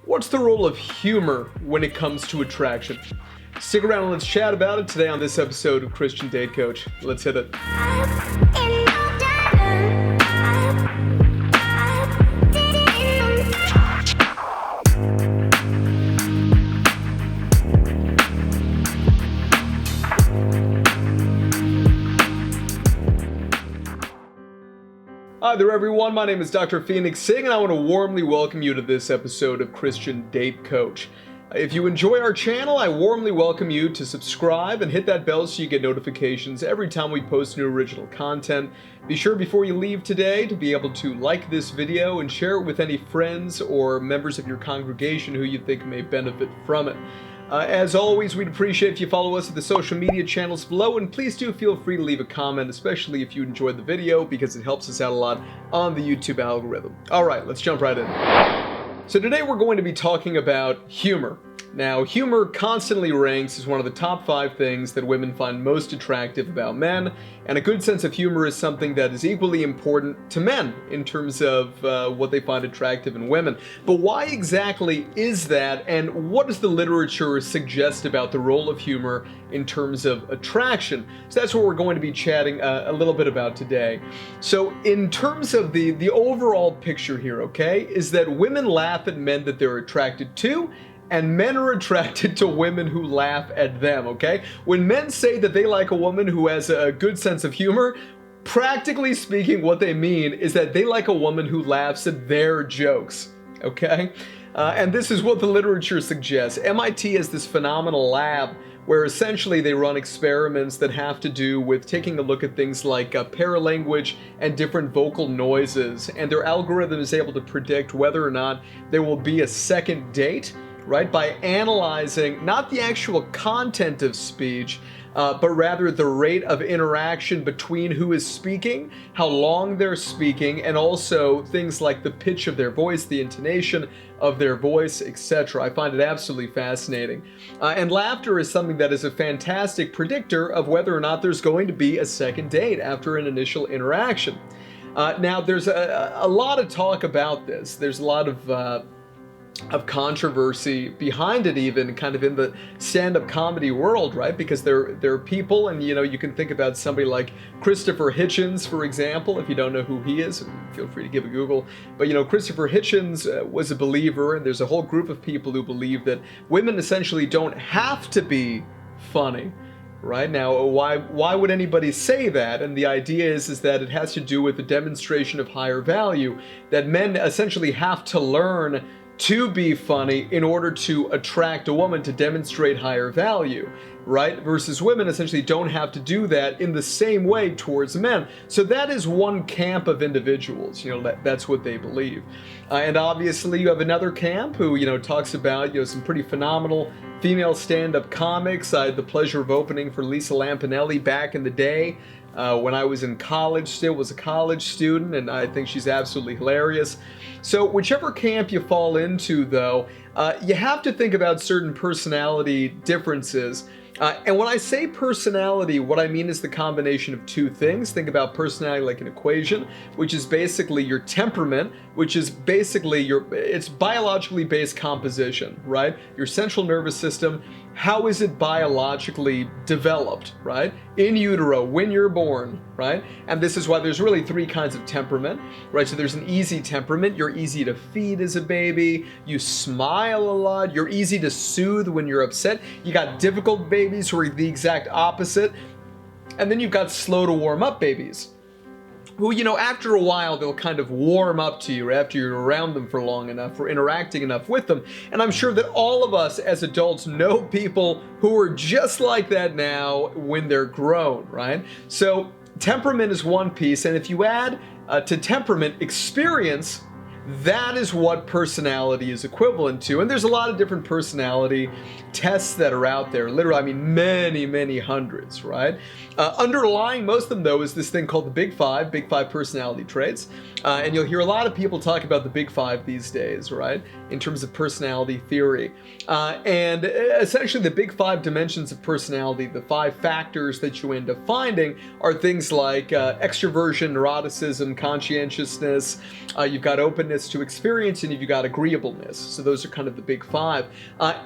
What's the role of humor when it comes to attraction? Stick around and let's chat about it today on this episode of Christian Date Coach. Let's hit it. Hi there everyone, my name is drphoenixsingh and I want to warmly welcome you to this episode of Christian Date Coach. If you enjoy our channel, I warmly welcome you to subscribe and hit that bell so you get notifications every time we post new original content. Be sure before you leave today to be able to like this video and share it with any friends or members of your congregation who you think may benefit from it. As always, we'd appreciate if you follow us at the social media channels below, and please do feel free to leave a comment, especially if you enjoyed the video, because it helps us out a lot on the YouTube algorithm. All right, let's jump right in. So today we're going to be talking about humor. Now, humor constantly ranks as one of the top 5 things that women find most attractive about men, and a good sense of humor is something that is equally important to men in terms of what they find attractive in women. But why exactly is that, and what does the literature suggest about the role of humor in terms of attraction? So that's what we're going to be chatting a little bit about today. So in terms of the overall picture here, okay, is that women laugh at men that they're attracted to, and men are attracted to women who laugh at them, okay? When men say that they like a woman who has a good sense of humor, practically speaking, what they mean is that they like a woman who laughs at their jokes, okay? And this is what the literature suggests. MIT has this phenomenal lab where essentially they run experiments that have to do with taking a look at things like paralanguage and different vocal noises, and their algorithm is able to predict whether or not there will be a second date, right, by analyzing not the actual content of speech, but rather the rate of interaction between who is speaking, how long they're speaking, and also things like the pitch of their voice, the intonation of their voice, etc. I find it absolutely fascinating. And laughter is something that is a fantastic predictor of whether or not there's going to be a second date after an initial interaction. Now, there's a lot of talk about this. There's a lot of controversy behind it, even kind of in the stand-up comedy world, right? Because there are people, and you can think about somebody like Christopher Hitchens, for example. If you don't know who he is, feel free to give a Google. But Christopher Hitchens was a believer, and there's a whole group of people who believe that women essentially don't have to be funny. Right now, why would anybody say that? And the idea is that it has to do with the demonstration of higher value, that men essentially have to learn to be funny in order to attract a woman, to demonstrate higher value, right? Versus women essentially don't have to do that in the same way towards men. So that is one camp of individuals, that's what they believe. And obviously you have another camp who, talks about, some pretty phenomenal female stand-up comics. I had the pleasure of opening for Lisa Lampanelli back in the day. When I was in college, still was a college student, and I think she's absolutely hilarious. So whichever camp you fall into, though, you have to think about certain personality differences. And when I say personality, what I mean is the combination of two things. Think about personality like an equation, which is basically your temperament, which is basically it's biologically based composition, right? Your central nervous system, how is it biologically developed, right? In utero, when you're born, right? And this is why there's really 3 kinds of temperament, right? So there's an easy temperament. You're easy to feed as a baby. You smile a lot. You're easy to soothe when you're upset. You got difficult babies who are the exact opposite. And then you've got slow to warm up babies, who, after a while, they'll kind of warm up to you after you're around them for long enough, or interacting enough with them. And I'm sure that all of us as adults know people who are just like that now when they're grown, right? So temperament is one piece, and if you add to temperament experience, that is what personality is equivalent to. And there's a lot of different personality tests that are out there. Literally, many, many hundreds, right? Underlying most of them, though, is this thing called the Big Five personality traits. And you'll hear a lot of people talk about the Big Five these days, right? In terms of personality theory. And essentially, the Big Five dimensions of personality, the 5 factors that you end up finding, are things like extroversion, neuroticism, conscientiousness. You've got openness, willingness to experience, and you've got agreeableness. So those are kind of the big five.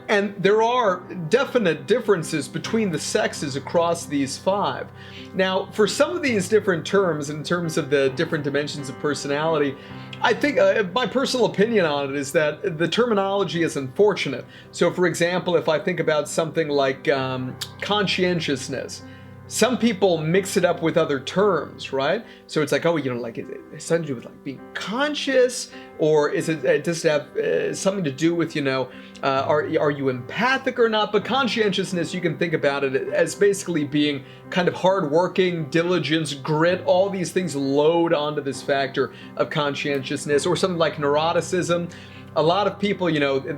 And there are definite differences between the sexes across these five. Now, for some of these different terms, in terms of the different dimensions of personality, I think my personal opinion on it is that the terminology is unfortunate. So, for example, if I think about something like conscientiousness, some people mix it up with other terms, right? So it's like, oh, like is it something to do with like being conscious, or does it have something to do with, are you empathic or not? But conscientiousness, you can think about it as basically being kind of hardworking, diligence, grit. All these things load onto this factor of conscientiousness, or something like neuroticism. A lot of people,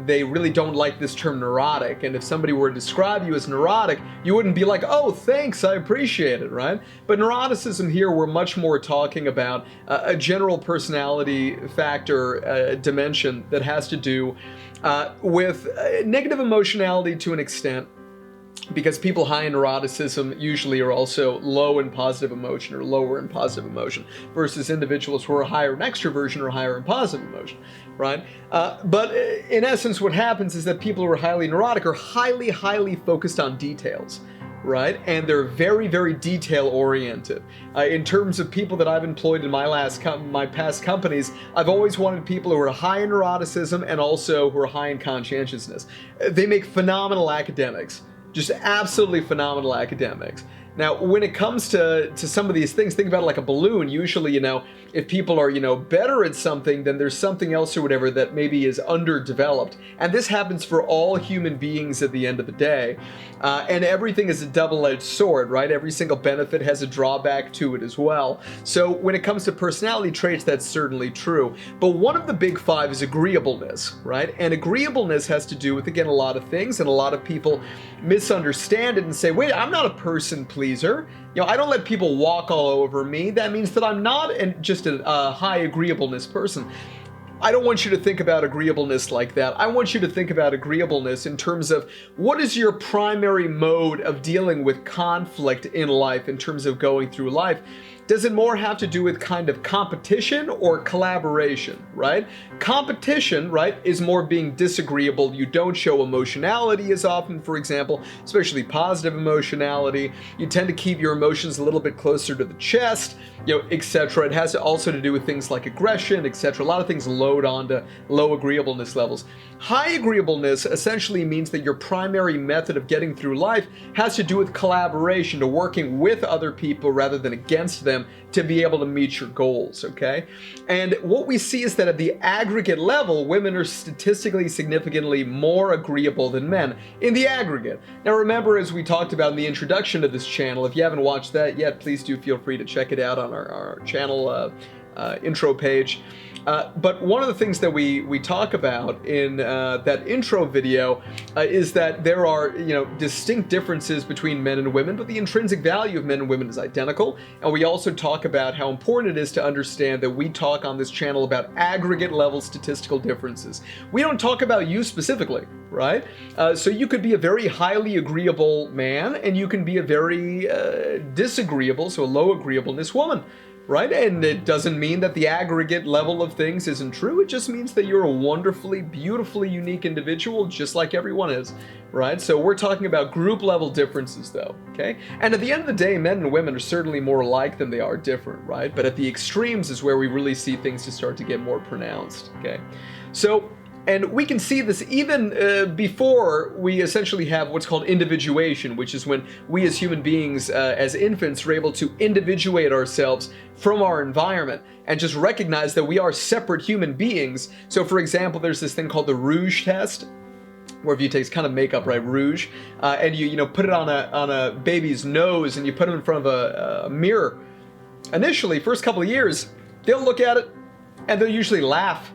they really don't like this term neurotic. And if somebody were to describe you as neurotic, you wouldn't be like, oh, thanks, I appreciate it, right? But neuroticism here, we're much more talking about a general personality factor dimension that has to do with negative emotionality to an extent, because people high in neuroticism usually are also low in positive emotion or lower in positive emotion, versus individuals who are higher in extroversion or higher in positive emotion, right? But in essence, what happens is that people who are highly neurotic are highly, highly focused on details, right? And they're very, very detail-oriented. In terms of people that I've employed in my past companies, I've always wanted people who are high in neuroticism and also who are high in conscientiousness. They make phenomenal academics. Just absolutely phenomenal academics. Now, when it comes to some of these things, think about it like a balloon. Usually, if people are, better at something, then there's something else or whatever that maybe is underdeveloped. And this happens for all human beings at the end of the day. And everything is a double-edged sword, right? Every single benefit has a drawback to it as well. So when it comes to personality traits, that's certainly true. But one of the big five is agreeableness, right? And agreeableness has to do with, again, a lot of things. And a lot of people misunderstand it and say, wait, I'm not a person pleaser. I don't let people walk all over me. That means that I'm not just a high agreeableness person. I don't want you to think about agreeableness like that. I want you to think about agreeableness in terms of what is your primary mode of dealing with conflict in life, in terms of going through life. Does it more have to do with kind of competition or collaboration, right? Competition, right, is more being disagreeable. You don't show emotionality as often, for example, especially positive emotionality. You tend to keep your emotions a little bit closer to the chest, etc. It has also to do with things like aggression, etc. A lot of things load onto low agreeableness levels. High agreeableness essentially means that your primary method of getting through life has to do with collaboration, to working with other people rather than against them to be able to meet your goals, okay? And what we see is that at the aggregate level, women are statistically significantly more agreeable than men in the aggregate. Now remember, as we talked about in the introduction to this channel, if you haven't watched that yet, please do feel free to check it out on our channel intro page. But one of the things that we talk about in that intro video is that there are distinct differences between men and women, but the intrinsic value of men and women is identical. And we also talk about how important it is to understand that we talk on this channel about aggregate level statistical differences. We don't talk about you specifically, right? So you could be a very highly agreeable man, and you can be a very disagreeable, so a low agreeableness woman. Right? And it doesn't mean that the aggregate level of things isn't true. It just means that you're a wonderfully, beautifully unique individual, just like everyone is, right? So we're talking about group level differences though, okay? And at the end of the day, men and women are certainly more alike than they are different, right? But at the extremes is where we really see things to start to get more pronounced, okay? So, and we can see this even before we essentially have what's called individuation, which is when we as human beings, as infants, are able to individuate ourselves from our environment and just recognize that we are separate human beings. So for example, there's this thing called the rouge test, where if you take kind of makeup, right, rouge, and you put it on a baby's nose and you put it in front of a mirror. Initially, first couple of years, they'll look at it and they'll usually laugh.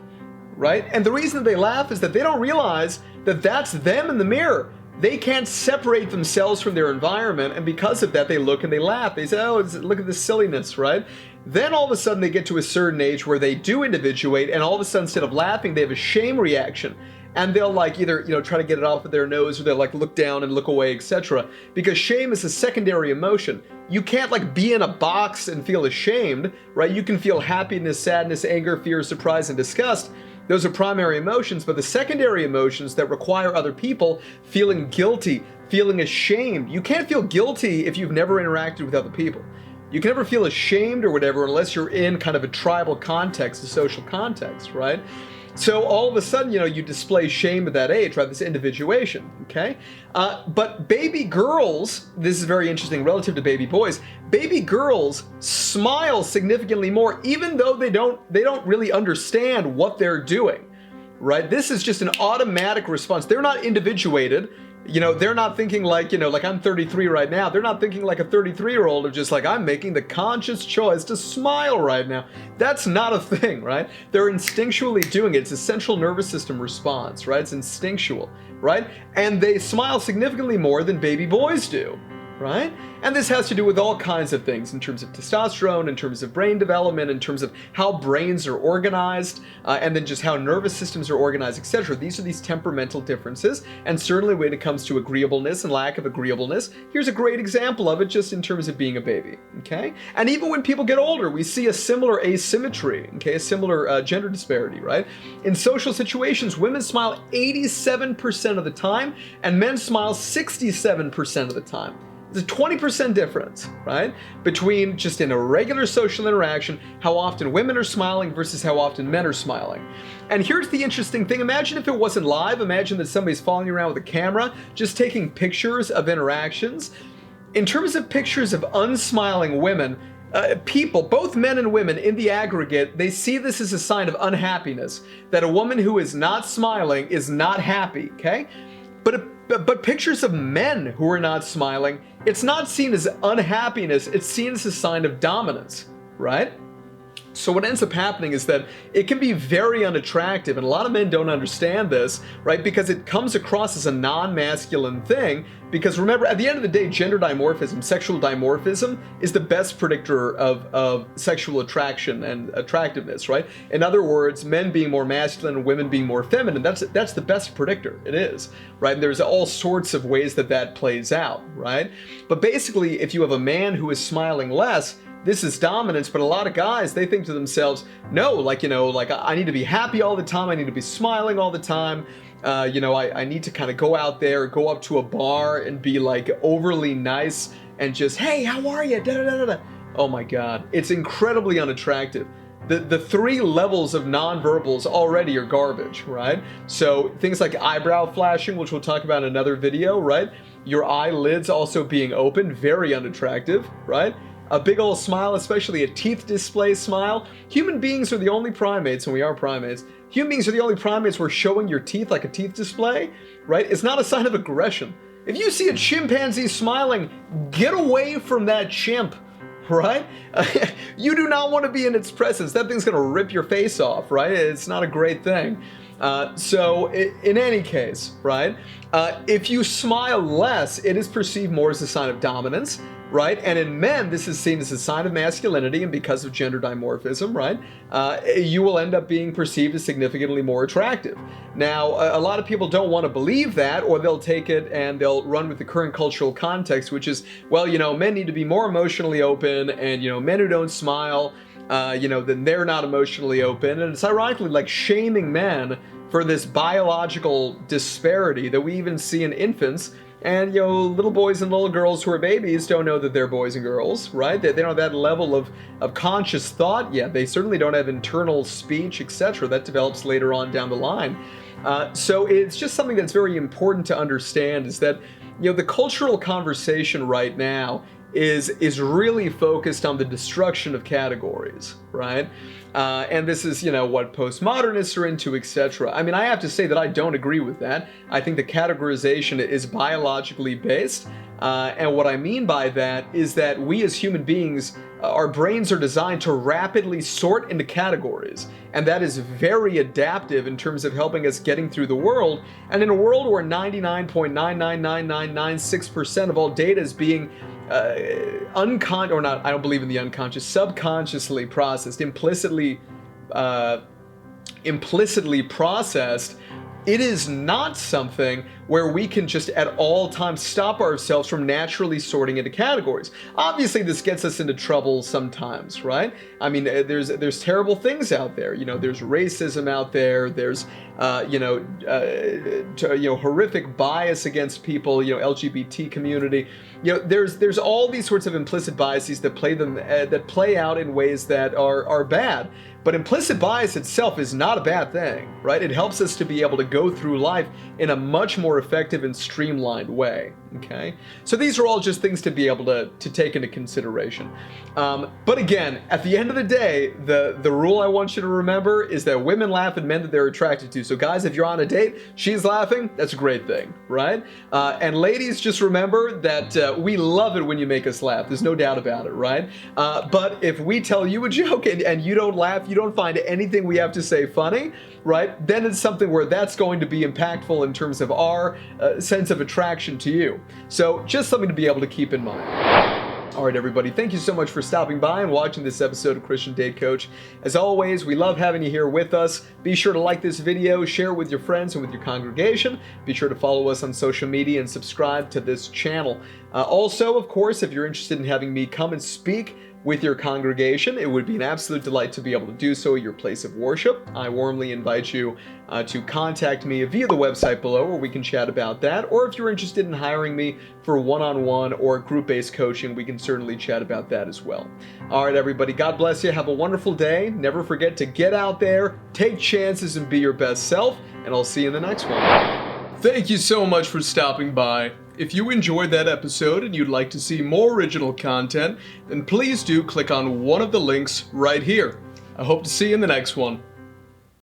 Right? And the reason they laugh is that they don't realize that that's them in the mirror. They can't separate themselves from their environment, and because of that, they look and they laugh. They say, oh, look at this silliness, right? Then all of a sudden they get to a certain age where they do individuate, and all of a sudden, instead of laughing, they have a shame reaction. and they'll like either, you know, try to get it off of their nose, or they'll like look down and look away, etc. Because shame is a secondary emotion. You can't like be in a box and feel ashamed, right? You can feel happiness, sadness, anger, fear, surprise, and disgust. Those are primary emotions, but the secondary emotions that require other people feeling guilty, feeling ashamed. You can't feel guilty if you've never interacted with other people. You can never feel ashamed or whatever unless you're in kind of a tribal context, a social context, right? So all of a sudden, you know, you display shame at that age, right? This individuation, okay? But baby girls, this is very interesting relative to baby boys, baby girls smile significantly more, even though they don't really understand what they're doing, right? This is just an automatic response. They're not individuated. You know, they're not thinking like, you know, like I'm 33 right now. They're not thinking like a 33-year-old of just like, I'm making the conscious choice to smile right now. That's not a thing, right? They're instinctually doing it. It's a central nervous system response, right? It's instinctual, right? And they smile significantly more than baby boys do, right? And this has to do with all kinds of things in terms of testosterone, in terms of brain development, in terms of how brains are organized, and then just how nervous systems are organized, etc. These are these temperamental differences, and certainly when it comes to agreeableness and lack of agreeableness, here's a great example of it just in terms of being a baby, okay? And even when people get older, we see a similar asymmetry, okay? A similar gender disparity, right? In social situations, women smile 87% of the time, and men smile 67% of the time. There's a 20% difference, right? Between just in a regular social interaction, how often women are smiling versus how often men are smiling. And here's the interesting thing. Imagine if it wasn't live. Imagine that somebody's following you around with a camera, just taking pictures of interactions. In terms of pictures of unsmiling women, people, both men and women in the aggregate, they see this as a sign of unhappiness, that a woman who is not smiling is not happy, okay? But pictures of men who are not smiling, it's not seen as unhappiness, it's seen as a sign of dominance, right? So what ends up happening is that it can be very unattractive, and a lot of men don't understand this, right? Because it comes across as a non-masculine thing, because remember, at the end of the day, gender dimorphism, sexual dimorphism, is the best predictor of sexual attraction and attractiveness, right? In other words, men being more masculine and women being more feminine, that's the best predictor, it is, right? And there's all sorts of ways that plays out, right? But basically, if you have a man who is smiling less, this is dominance, but a lot of guys, they think to themselves, no, like, you know, like I need to be happy all the time. I need to be smiling all the time. You know, I need to kind of go out there, go up to a bar and be like overly nice and just, hey, how are you? Da, da, da, da. Oh my God, it's incredibly unattractive. The three levels of nonverbals already are garbage, right? So things like eyebrow flashing, which we'll talk about in another video, right? Your eyelids also being open, very unattractive, right? A big old smile, especially a teeth display smile. Human beings are the only primates, and we are primates, human beings are the only primates where showing your teeth like a teeth display, right, is not a sign of aggression. If you see a chimpanzee smiling, get away from that chimp, right? You do not want to be in its presence. That thing's going to rip your face off, right? It's not a great thing. So in any case, right, if you smile less, it is perceived more as a sign of dominance, right? And in men, this is seen as a sign of masculinity, and because of gender dimorphism, right, you will end up being perceived as significantly more attractive. Now, a lot of people don't want to believe that, or they'll take it and they'll run with the current cultural context, which is, well, you know, men need to be more emotionally open, and, you know, men who don't smile, you know, then they're not emotionally open. And it's ironically like shaming men for this biological disparity that we even see in infants. And, you know, little boys and little girls who are babies don't know that they're boys and girls, right? They don't have that level of conscious thought yet. They certainly don't have internal speech, etc. That develops later on down the line. So it's just something that's very important to understand, is that, you know, the cultural conversation right now is really focused on the destruction of categories, right? And this is, you know, what postmodernists are into, etc. I mean, I have to say that I don't agree with that. I think the categorization is biologically based. And what I mean by that is that we as human beings, our brains are designed to rapidly sort into categories. And that is very adaptive in terms of helping us getting through the world. And in a world where 99.999996% of all data is being I don't believe in the unconscious, subconsciously processed, implicitly processed, it is not something where we can just at all times stop ourselves from naturally sorting into categories. Obviously, this gets us into trouble sometimes, right? I mean, there's terrible things out there. There's racism out there. There's horrific bias against people. LGBT community. There's all these sorts of implicit biases that play out in ways that are bad. But implicit bias itself is not a bad thing, right? It helps us to be able to go through life in a much more effective and streamlined way, okay? So these are all just things to be able to take into consideration. But again, at the end of the day, the rule I want you to remember is that women laugh at men that they're attracted to. So guys, if you're on a date, she's laughing, that's a great thing, right? And ladies, just remember that we love it when you make us laugh. There's no doubt about it, right? But if we tell you a joke and you don't laugh, you don't find anything we have to say funny, right? Then it's something where that's going to be impactful in terms of our sense of attraction to you. So just something to be able to keep in mind. All right, everybody, thank you so much for stopping by and watching this episode of Christian Date Coach. As always, we love having you here with us. Be sure to like this video, share it with your friends and with your congregation. Be sure to follow us on social media and subscribe to this channel. Also, of course, if you're interested in having me come and speak with your congregation, it would be an absolute delight to be able to do so at your place of worship. I warmly invite you to contact me via the website below, where we can chat about that. Or if you're interested in hiring me for one-on-one or group-based coaching, we can certainly chat about that as well. All right, everybody, God bless you. Have a wonderful day. Never forget to get out there, take chances, and be your best self. And I'll see you in the next one. Thank you so much for stopping by. If you enjoyed that episode and you'd like to see more original content, then please do click on one of the links right here. I hope to see you in the next one.